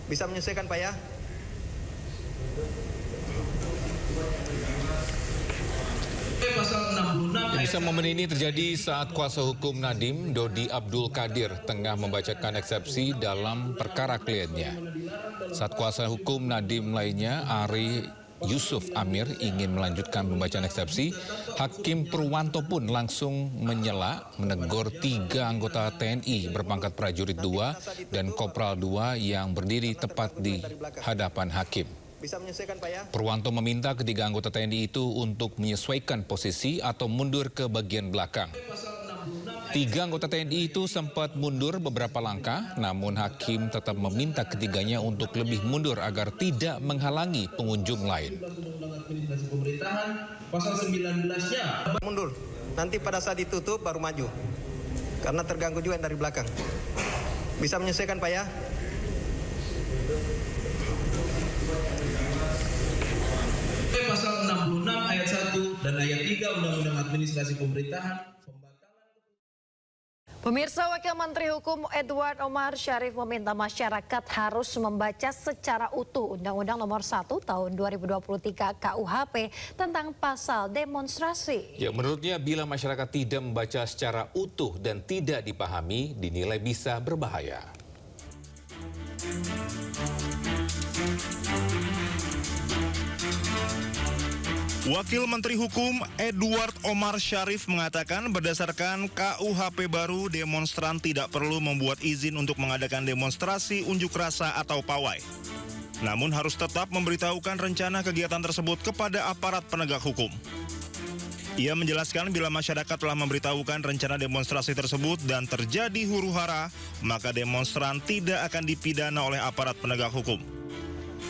Bisa menyesuaikan Pak ya? Kisah momen ini terjadi saat kuasa hukum Nadiem, Dodi Abdul Qadir, tengah membacakan eksepsi dalam perkara kliennya. Saat kuasa hukum Nadiem lainnya, Ari Yusuf Amir, ingin melanjutkan pembacaan eksepsi, Hakim Purwanto pun langsung menyela, menegur 3 anggota TNI berpangkat prajurit 2 dan Kopral 2 yang berdiri tepat di hadapan hakim. Bisa menyesuaikan Pak ya? Purwanto meminta ketiga anggota TNI itu untuk menyesuaikan posisi atau mundur ke bagian belakang. 3 anggota TNI itu sempat mundur beberapa langkah, namun hakim tetap meminta ketiganya untuk lebih mundur agar tidak menghalangi pengunjung lain. Pasal 19-nya. Mundur. Nanti pada saat ditutup baru maju. Karena terganggu juga yang dari belakang. Bisa menyesuaikan Pak ya? Pasal 66 ayat 1 dan ayat 3 Undang-Undang Administrasi Pemerintahan. Pemirsa, Wakil Menteri Hukum Edward Omar Syarif meminta masyarakat harus membaca secara utuh Undang-Undang Nomor 1 Tahun 2023 KUHP tentang pasal demonstrasi. Ya, menurutnya bila masyarakat tidak membaca secara utuh dan tidak dipahami, dinilai bisa berbahaya. Wakil Menteri Hukum Edward Omar Syarif mengatakan berdasarkan KUHP baru, demonstran tidak perlu membuat izin untuk mengadakan demonstrasi, unjuk rasa, atau pawai. Namun harus tetap memberitahukan rencana kegiatan tersebut kepada aparat penegak hukum. Ia menjelaskan bila masyarakat telah memberitahukan rencana demonstrasi tersebut dan terjadi huru-hara, maka demonstran tidak akan dipidana oleh aparat penegak hukum.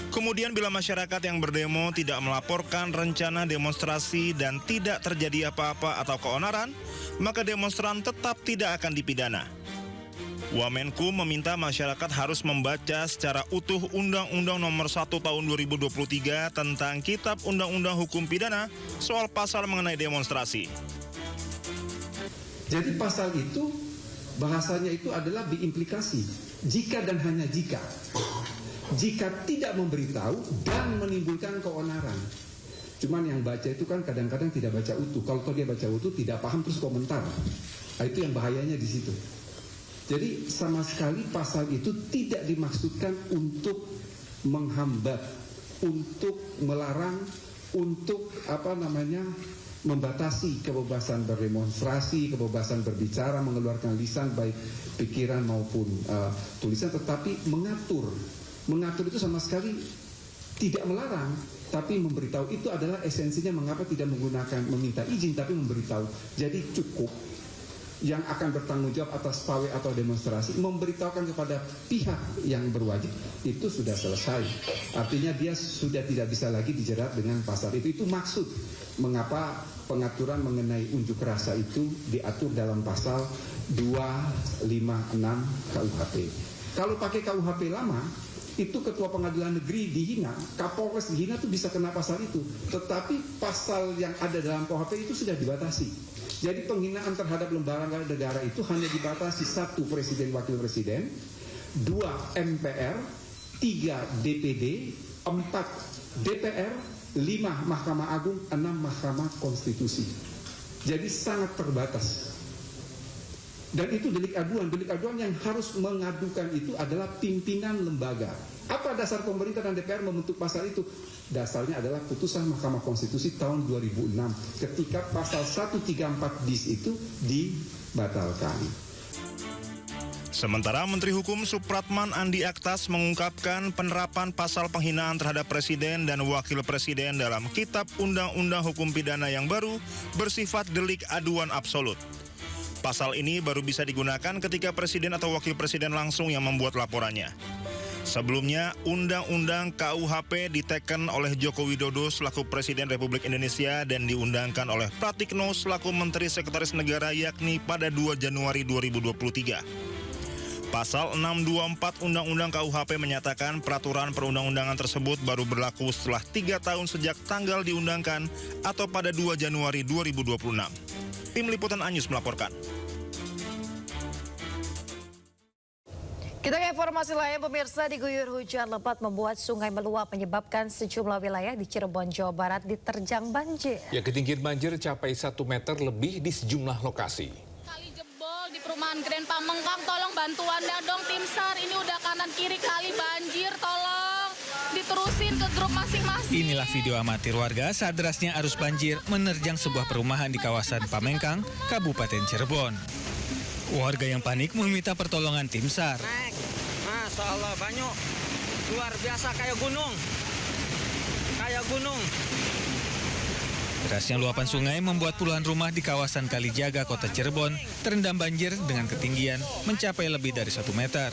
Kemudian bila masyarakat yang berdemo tidak melaporkan rencana demonstrasi dan tidak terjadi apa-apa atau keonaran, maka demonstran tetap tidak akan dipidana. Wamenkum meminta masyarakat harus membaca secara utuh Undang-Undang Nomor 1 Tahun 2023 tentang Kitab Undang-Undang Hukum Pidana soal pasal mengenai demonstrasi. Jadi pasal itu bahasanya itu adalah diimplikasi, jika dan hanya jika. Jika tidak memberitahu dan menimbulkan keonaran. Cuman yang baca itu kan kadang-kadang tidak baca utuh. Kalau dia baca utuh tidak paham terus komentar. Nah, itu yang bahayanya di situ. Jadi sama sekali pasal itu tidak dimaksudkan untuk menghambat, untuk melarang, untuk membatasi kebebasan berdemonstrasi, kebebasan berbicara, mengeluarkan lisan baik pikiran maupun tulisan, tetapi mengatur itu sama sekali tidak melarang, tapi memberitahu. Itu adalah esensinya mengapa tidak meminta izin, tapi memberitahu. Jadi cukup yang akan bertanggung jawab atas pawai atau demonstrasi memberitahukan kepada pihak yang berwajib, itu sudah selesai. Artinya dia sudah tidak bisa lagi dijerat dengan pasal itu. Itu maksud mengapa pengaturan mengenai unjuk rasa itu diatur dalam pasal 256 KUHP. Kalau pakai KUHP lama, itu ketua pengadilan negeri dihina, Kapolres dihina, itu bisa kena pasal itu. Tetapi pasal yang ada dalam KUHP itu sudah dibatasi. Jadi penghinaan terhadap lembaga negara itu hanya dibatasi 1 presiden wakil presiden, 2 MPR, 3 DPD, 4 DPR, 5 Mahkamah Agung, 6 Mahkamah Konstitusi. Jadi sangat terbatas. Dan itu delik aduan yang harus mengadukan itu adalah pimpinan lembaga. Apa dasar pemerintah dan DPR membentuk pasal itu? Dasarnya adalah putusan Mahkamah Konstitusi tahun 2006 ketika pasal 134 bis itu dibatalkan. Sementara Menteri Hukum Supratman Andi Aktas mengungkapkan penerapan pasal penghinaan terhadap Presiden dan Wakil Presiden dalam Kitab Undang-Undang Hukum Pidana yang baru bersifat delik aduan absolut. Pasal ini baru bisa digunakan ketika Presiden atau Wakil Presiden langsung yang membuat laporannya. Sebelumnya, Undang-Undang KUHP diteken oleh Joko Widodo selaku Presiden Republik Indonesia dan diundangkan oleh Pratikno selaku Menteri Sekretaris Negara yakni pada 2 Januari 2023. Pasal 624 Undang-Undang KUHP menyatakan peraturan perundang-undangan tersebut baru berlaku setelah 3 tahun sejak tanggal diundangkan atau pada 2 Januari 2026. Tim Liputan Anyus melaporkan. Kita ke informasi lain, pemirsa, diguyur hujan lebat membuat sungai meluap menyebabkan sejumlah wilayah di Cirebon, Jawa Barat diterjang banjir. Ya, ketinggian banjir capai 1 meter lebih di sejumlah lokasi. Kali jebol di perumahan Grand Pamengkang, tolong bantuannya dong tim SAR. Ini udah kanan kiri kali banjir, tolong diterusin ke grup masing-masing. Inilah video amatir warga saat derasnya arus banjir menerjang sebuah perumahan di kawasan Pamengkang, Kabupaten Cirebon. Warga yang panik meminta pertolongan tim SAR. Masya Allah, banyak. Luar biasa kayak gunung. Derasnya luapan sungai membuat puluhan rumah di kawasan Kalijaga, Kota Cirebon terendam banjir dengan ketinggian mencapai lebih dari 1 meter.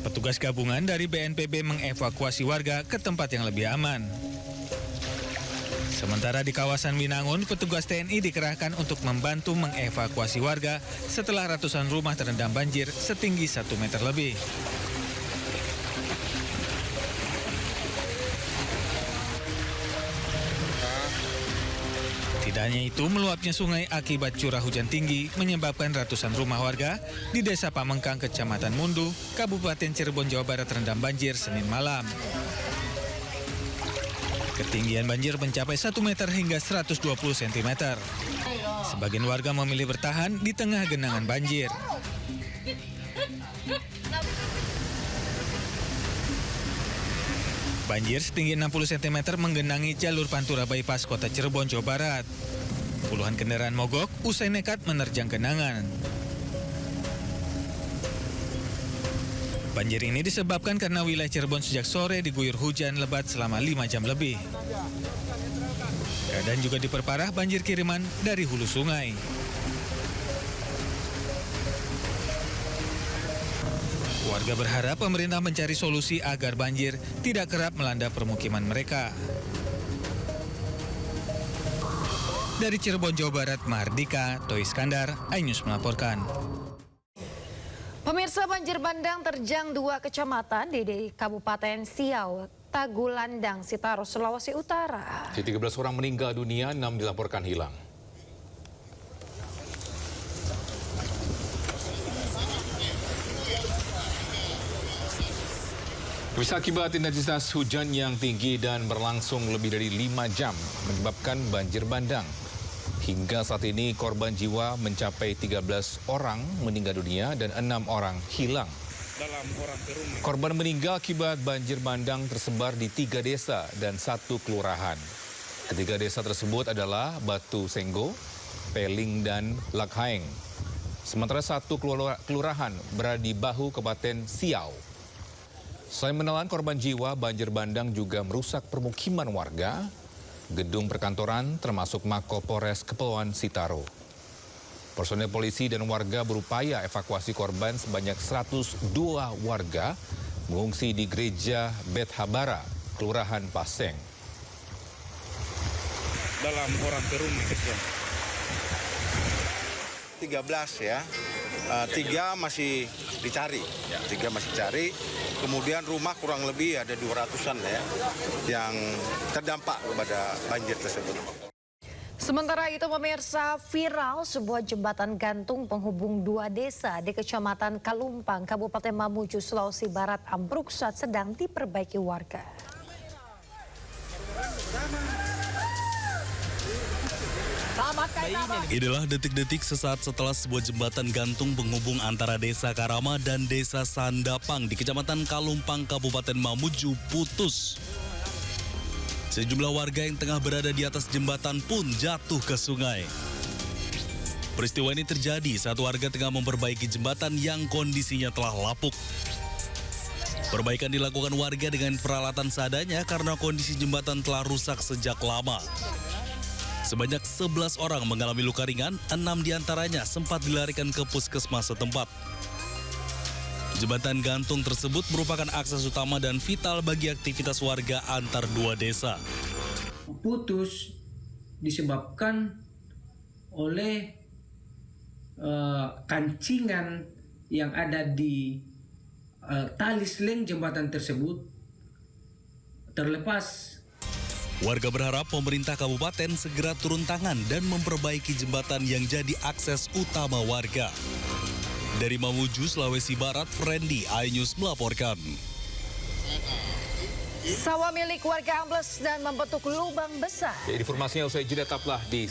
Petugas gabungan dari BNPB mengevakuasi warga ke tempat yang lebih aman. Sementara di kawasan Winangun, petugas TNI dikerahkan untuk membantu mengevakuasi warga setelah ratusan rumah terendam banjir setinggi 1 meter lebih. Tidak hanya itu, meluapnya sungai akibat curah hujan tinggi menyebabkan ratusan rumah warga di Desa Pamengkang, Kecamatan Mundu, Kabupaten Cirebon, Jawa Barat terendam banjir Senin malam. Ketinggian banjir mencapai 1 meter hingga 120 cm. Sebagian warga memilih bertahan di tengah genangan banjir. Banjir setinggi 60 cm menggenangi jalur Pantura Bypass Kota Cirebon, Jawa Barat. Puluhan kendaraan mogok usai nekat menerjang genangan. Banjir ini disebabkan karena wilayah Cirebon sejak sore diguyur hujan lebat selama 5 jam lebih. Keadaan juga diperparah banjir kiriman dari hulu sungai. Warga berharap pemerintah mencari solusi agar banjir tidak kerap melanda permukiman mereka. Dari Cirebon, Jawa Barat, Mahardika, Toy Iskandar, iNews melaporkan. Pemirsa, banjir bandang terjang 2 kecamatan di Kabupaten Siau, Tagulandang, Sitaro, Sulawesi Utara. 13 orang meninggal dunia, 6 dilaporkan hilang. Bisa akibat intensitas hujan yang tinggi dan berlangsung lebih dari 5 jam menyebabkan banjir bandang. Hingga saat ini korban jiwa mencapai 13 orang meninggal dunia dan 6 orang hilang. Korban meninggal akibat banjir bandang tersebar di 3 desa dan 1 kelurahan. Ketiga desa tersebut adalah Batu Senggo, Peling, dan Lakhaeng. Sementara 1 kelurahan berada di Bahu, Kabupaten Siau. Selain menelan korban jiwa, banjir bandang juga merusak permukiman warga, gedung perkantoran, termasuk Mako Polres Kepulauan Sitaro. Personel polisi dan warga berupaya evakuasi korban sebanyak 102 warga mengungsi di Gereja Bet Habara, Kelurahan Paseng. Dalam orang Perum 13 ya. 3 masih dicari. 3 masih dicari. Kemudian rumah kurang lebih ada 200-an ya yang terdampak kepada banjir tersebut. Sementara itu, pemirsa, viral sebuah jembatan gantung penghubung 2 desa di Kecamatan Kalumpang, Kabupaten Mamuju, Sulawesi Barat ambruk saat sedang diperbaiki warga. Inilah detik-detik sesaat setelah sebuah jembatan gantung penghubung antara Desa Karama dan Desa Sandapang di Kecamatan Kalumpang, Kabupaten Mamuju putus. Sejumlah warga yang tengah berada di atas jembatan pun jatuh ke sungai. Peristiwa ini terjadi saat warga tengah memperbaiki jembatan yang kondisinya telah lapuk. Perbaikan dilakukan warga dengan peralatan seadanya karena kondisi jembatan telah rusak sejak lama. Sebanyak 11 orang mengalami luka ringan, 6 diantaranya sempat dilarikan ke puskesmas setempat. Jembatan gantung tersebut merupakan akses utama dan vital bagi aktivitas warga antar 2 desa. Putus disebabkan oleh kancingan yang ada di tali seling jembatan tersebut terlepas. Warga berharap pemerintah kabupaten segera turun tangan dan memperbaiki jembatan yang jadi akses utama warga. Dari Mamuju, Sulawesi Barat, Frendi, iNews melaporkan. Sawah milik warga ambles dan membentuk lubang besar. Informasinya usai jeda, tetaplah di